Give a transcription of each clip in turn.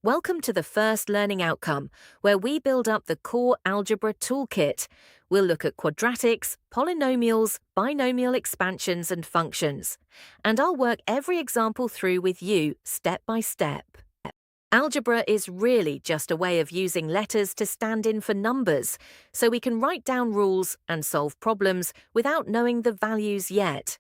Welcome to the first learning outcome, where we build up the core algebra toolkit. We'll look at quadratics, polynomials, binomial expansions, and functions. And I'll work every example through with you, step by step. Algebra is really just a way of using letters to stand in for numbers, so we can write down rules and solve problems without knowing the values yet.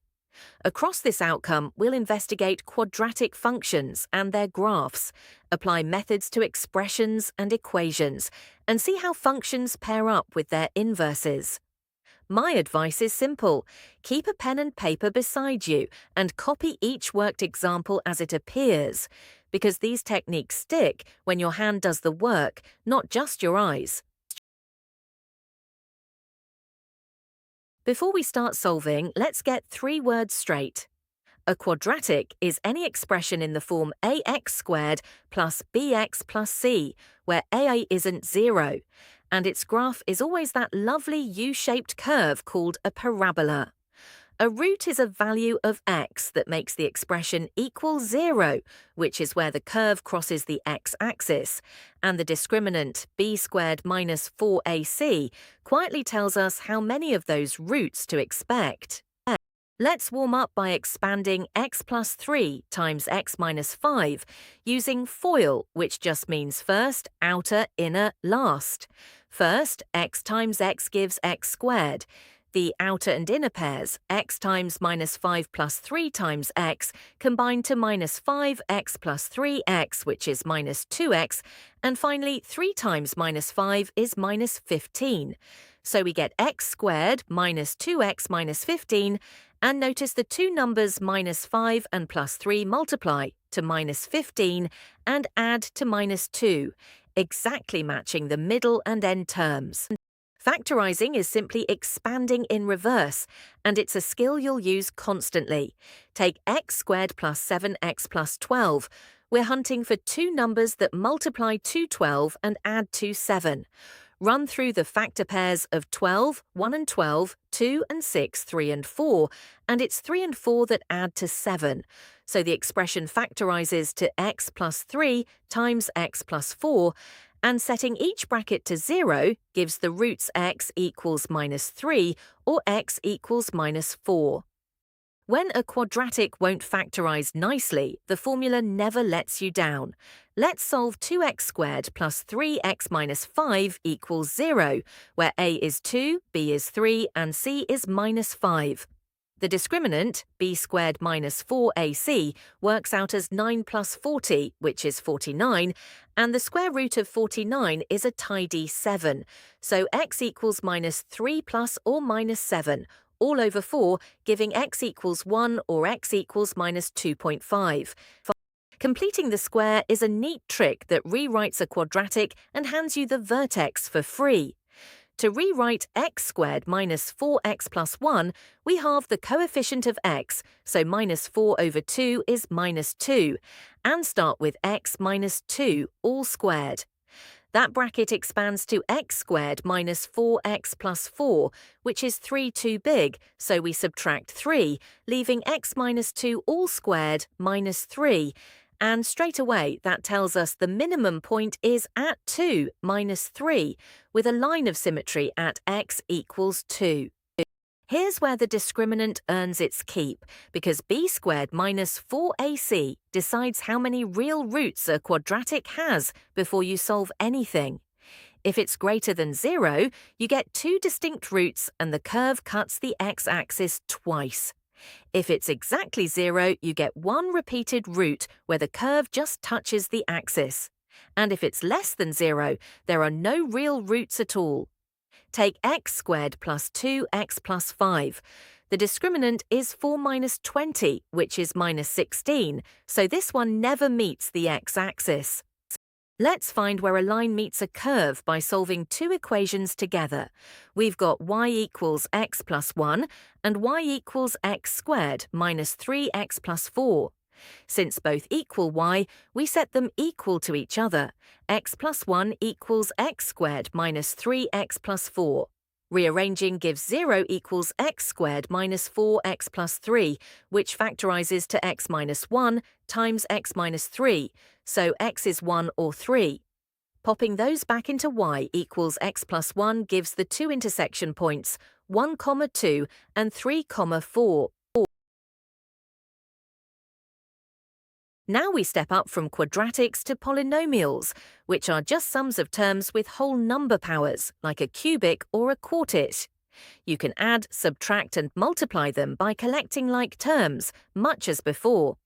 Across this outcome, we'll investigate quadratic functions and their graphs, apply methods to expressions and equations, and see how functions pair up with their inverses. My advice is simple. Keep a pen and paper beside you and copy each worked example as it appears, because these techniques stick when your hand does the work, not just your eyes. Before we start solving, let's get 3 words straight. A quadratic is any expression in the form ax squared plus bx plus c, where a isn't 0, and its graph is always that lovely U-shaped curve called a parabola. A root is a value of x that makes the expression equal 0, which is where the curve crosses the x-axis, and the discriminant b squared minus 4ac quietly tells us how many of those roots to expect. Let's warm up by expanding x plus 3 times x minus 5 using FOIL, which just means first, outer, inner, last. First, x times x gives x squared. The outer and inner pairs, x times minus 5 plus 3 times x, combine to minus 5x plus 3x, which is minus 2x, and finally 3 times minus 5 is minus 15. So we get x squared minus 2x minus 15, and notice the two numbers minus 5 and plus 3 multiply to minus 15 and add to minus 2, exactly matching the middle and end terms. Factorizing is simply expanding in reverse, and it's a skill you'll use constantly. Take x squared plus 7x plus 12. We're hunting for two numbers that multiply to 12 and add to 7. Run through the factor pairs of 12, 1 and 12, 2 and 6, 3 and 4, and it's 3 and 4 that add to 7. So the expression factorizes to x plus 3 times x plus 4, and setting each bracket to 0 gives the roots x equals minus 3 or x equals minus 4. When a quadratic won't factorize nicely, the formula never lets you down. Let's solve 2x squared plus 3x minus 5 equals 0, where a is 2, b is 3, and c is minus 5. The discriminant, b squared minus 4ac, works out as 9 plus 40, which is 49, and the square root of 49 is a tidy 7, so x equals minus 3 plus or minus 7, all over 4, giving x equals 1 or x equals minus 2.5. Completing the square is a neat trick that rewrites a quadratic and hands you the vertex for free. To rewrite x squared minus 4x plus 1, we halve the coefficient of x, so minus 4 over 2 is minus 2, and start with x minus 2, all squared. That bracket expands to x squared minus 4x plus 4, which is 3 too big, so we subtract 3, leaving x minus 2 all squared minus 3. And straight away, that tells us the minimum point is at 2 minus 3, with a line of symmetry at x equals 2. Here's where the discriminant earns its keep, because b squared minus 4ac decides how many real roots a quadratic has before you solve anything. If it's greater than 0, you get 2 distinct roots and the curve cuts the x-axis twice. If it's exactly 0, you get 1 repeated root where the curve just touches the axis. And if it's less than 0, there are no real roots at all. Take x squared plus 2x plus 5. The discriminant is 4 minus 20, which is minus 16, so this one never meets the x-axis. Let's find where a line meets a curve by solving two equations together. We've got y equals x plus 1 and y equals x squared minus 3x plus 4. Since both equal y, we set them equal to each other. X plus 1 equals x squared minus 3x plus 4. Rearranging gives 0 equals x squared minus 4x plus 3, which factorizes to x minus 1 times x minus 3, so x is 1 or 3. Popping those back into y equals x plus 1 gives the two intersection points 1, 2 and 3, 4. Now we step up from quadratics to polynomials, which are just sums of terms with whole number powers, like a cubic or a quartet. You can add, subtract and multiply them by collecting like terms, much as before.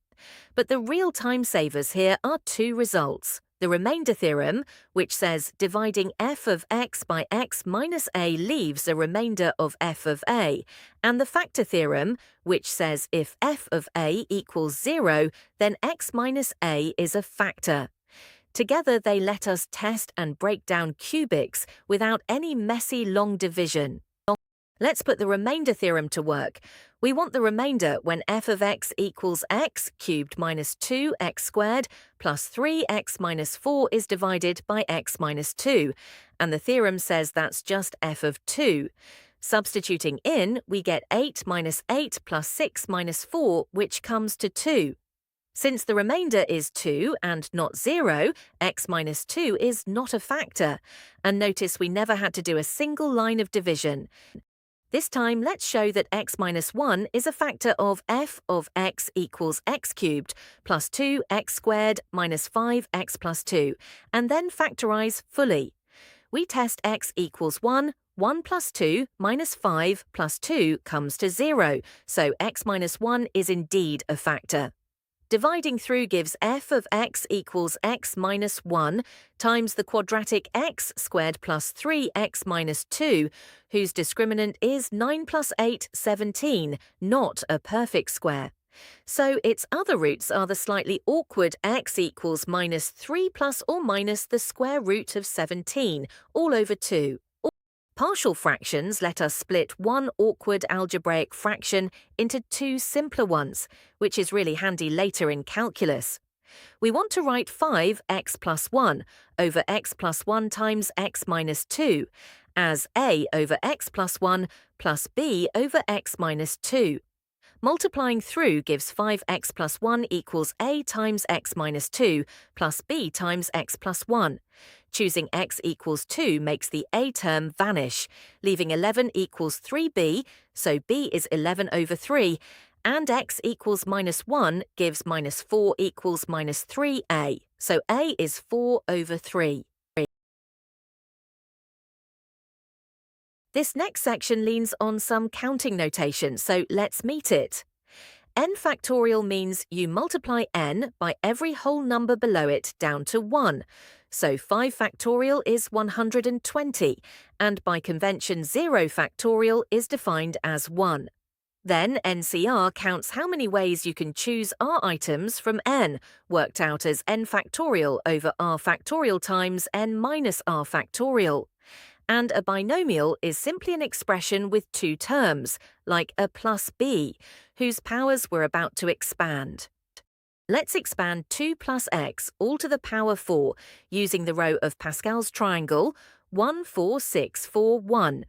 But the real time savers here are two results. The remainder theorem, which says dividing f of x by x minus a leaves a remainder of f of a, and the factor theorem, which says if f of a equals 0, then x minus a is a factor. Together they let us test and break down cubics without any messy long division. Let's put the remainder theorem to work. We want the remainder when f of x equals x cubed minus 2x squared plus 3x minus 4 is divided by x minus 2, and the theorem says that's just f of 2. Substituting in, we get 8 minus 8 plus 6 minus 4, which comes to 2. Since the remainder is 2 and not 0, x minus 2 is not a factor. And notice we never had to do a single line of division. This time, let's show that x minus 1 is a factor of f of x equals x cubed plus 2x squared minus 5x plus 2, and then factorize fully. We test x equals 1, 1 plus 2 minus 5 plus 2 comes to 0, so x minus 1 is indeed a factor. Dividing through gives f of x equals x minus 1 times the quadratic x squared plus 3x minus 2, whose discriminant is 9 plus 8, 17, not a perfect square. So its other roots are the slightly awkward x equals minus 3 plus or minus the square root of 17, all over 2. Partial fractions let us split one awkward algebraic fraction into two simpler ones, which is really handy later in calculus. We want to write 5x plus 1 over x plus 1 times x minus 2 as a over x plus 1 plus b over x minus 2. Multiplying through gives 5x plus 1 equals a times x minus 2 plus b times x plus 1. Choosing x equals 2 makes the a term vanish, leaving 11 equals 3b, so b is 11 over 3, and x equals minus 1 gives minus 4 equals minus 3a, so a is 4 over 3. This next section leans on some counting notation, so let's meet it. N factorial means you multiply n by every whole number below it down to 1. So 5 factorial is 120, and by convention 0 factorial is defined as 1. Then NCR counts how many ways you can choose R items from n, worked out as n factorial over R factorial times n minus R factorial. And a binomial is simply an expression with two terms, like a plus b, whose powers we're about to expand. Let's expand 2 plus x all to the power 4 using the row of Pascal's triangle 1, 4, 6, 4, 1.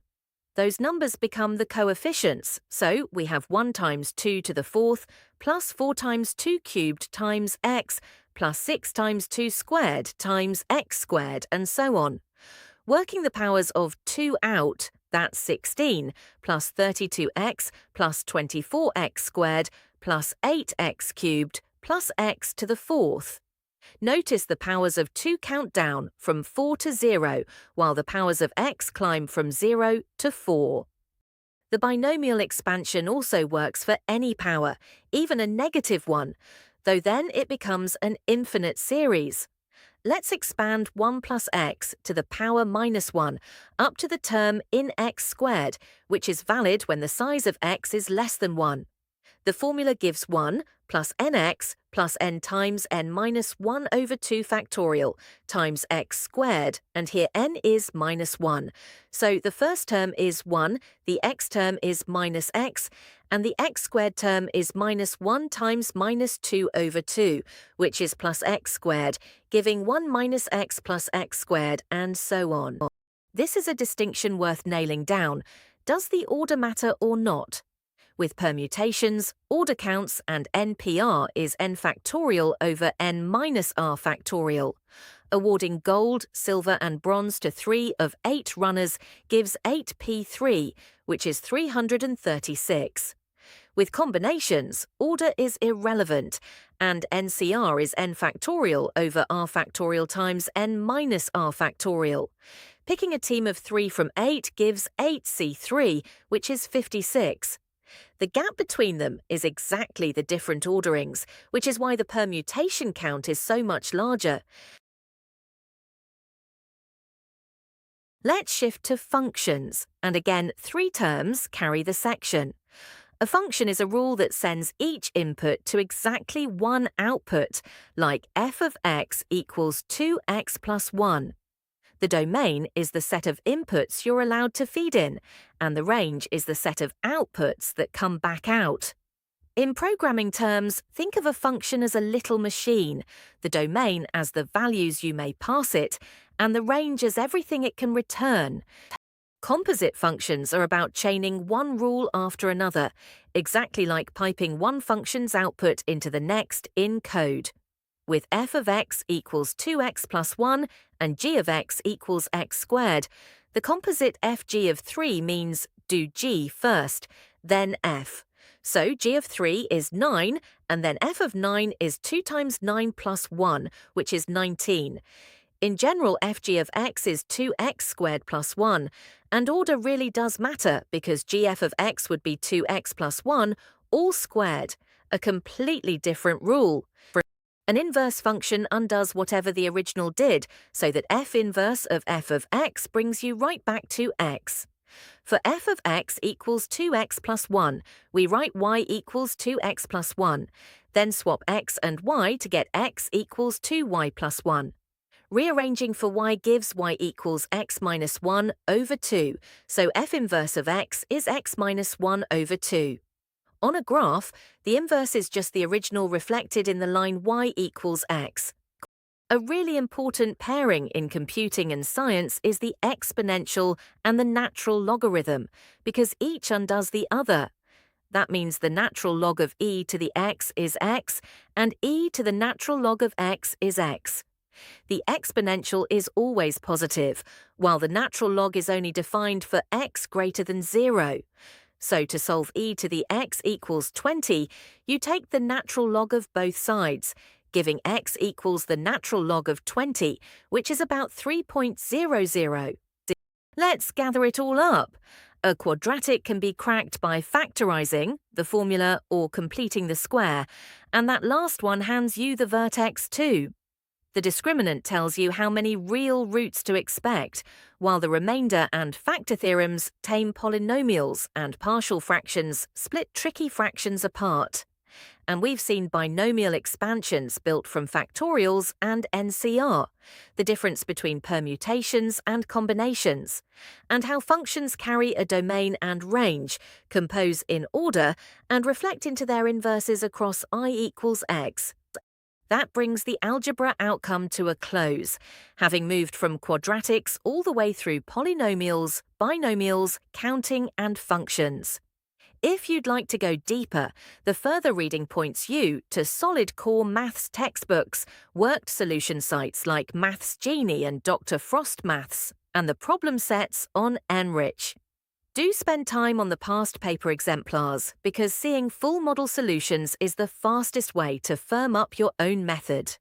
Those numbers become the coefficients, so we have 1 times 2 to the 4th plus 4 times 2 cubed times x plus 6 times 2 squared times x squared, and so on. Working the powers of 2 out, that's 16, plus 32x plus 24x squared plus 8x cubed plus x to the 4th. Notice the powers of 2 count down from 4 to 0, while the powers of x climb from 0 to 4. The binomial expansion also works for any power, even a negative one, though then it becomes an infinite series. Let's expand 1 plus x to the power minus 1 up to the term in x squared, which is valid when the size of x is less than 1. The formula gives 1 plus nx plus n times n minus 1 over 2 factorial times x squared, and here n is minus 1. So the first term is 1, the x term is minus x, and the x squared term is minus 1 times minus 2 over 2, which is plus x squared, giving 1 minus x plus x squared, and so on. This is a distinction worth nailing down. Does the order matter or not? With permutations, order counts and NPR is n factorial over n minus r factorial. Awarding gold, silver and bronze to 3 of 8 runners gives 8p3, which is 336. With combinations, order is irrelevant, and NCR is n factorial over r factorial times n minus r factorial. Picking a team of 3 from 8 gives 8c3, which is 56. The gap between them is exactly the different orderings, which is why the permutation count is so much larger. Let's shift to functions, and again, 3 terms carry the section. A function is a rule that sends each input to exactly one output, like f of x equals 2x plus 1. The domain is the set of inputs you're allowed to feed in, and the range is the set of outputs that come back out. In programming terms, think of a function as a little machine, the domain as the values you may pass it, and the range as everything it can return. Composite functions are about chaining one rule after another, exactly like piping one function's output into the next in code. With f of x equals 2x plus 1 and g of x equals x squared, the composite fg of 3 means do g first, then f. So g of 3 is 9, and then f of 9 is 2 times 9 plus 1, which is 19. In general, fg of x is 2x squared plus 1, and order really does matter because gf of x would be 2x plus 1, all squared, a completely different rule. An inverse function undoes whatever the original did, so that f inverse of f of x brings you right back to x. For f of x equals 2x plus 1, we write y equals 2x plus 1, then swap x and y to get x equals 2y plus 1. Rearranging for y gives y equals x minus 1 over 2, so f inverse of x is x minus 1 over 2. On a graph, the inverse is just the original reflected in the line y equals x. A really important pairing in computing and science is the exponential and the natural logarithm, because each undoes the other. That means the natural log of e to the x is x, and e to the natural log of x is x. The exponential is always positive, while the natural log is only defined for x greater than 0. So to solve e to the x equals 20, you take the natural log of both sides, giving x equals the natural log of 20, which is about 3.00. Let's gather it all up. A quadratic can be cracked by factorizing the formula or completing the square, and that last one hands you the vertex too. The discriminant tells you how many real roots to expect, while the remainder and factor theorems tame polynomials and partial fractions split tricky fractions apart. And we've seen binomial expansions built from factorials and NCR, the difference between permutations and combinations, and how functions carry a domain and range, compose in order, and reflect into their inverses across I equals x. That brings the algebra outcome to a close, having moved from quadratics all the way through polynomials, binomials, counting, and functions. If you'd like to go deeper, the further reading points you to solid core maths textbooks, worked solution sites like Maths Genie and Dr. Frost Maths, and the problem sets on Enrich. Do spend time on the past paper exemplars, because seeing full model solutions is the fastest way to firm up your own method.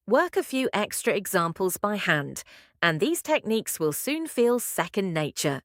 Work a few extra examples by hand, and these techniques will soon feel second nature.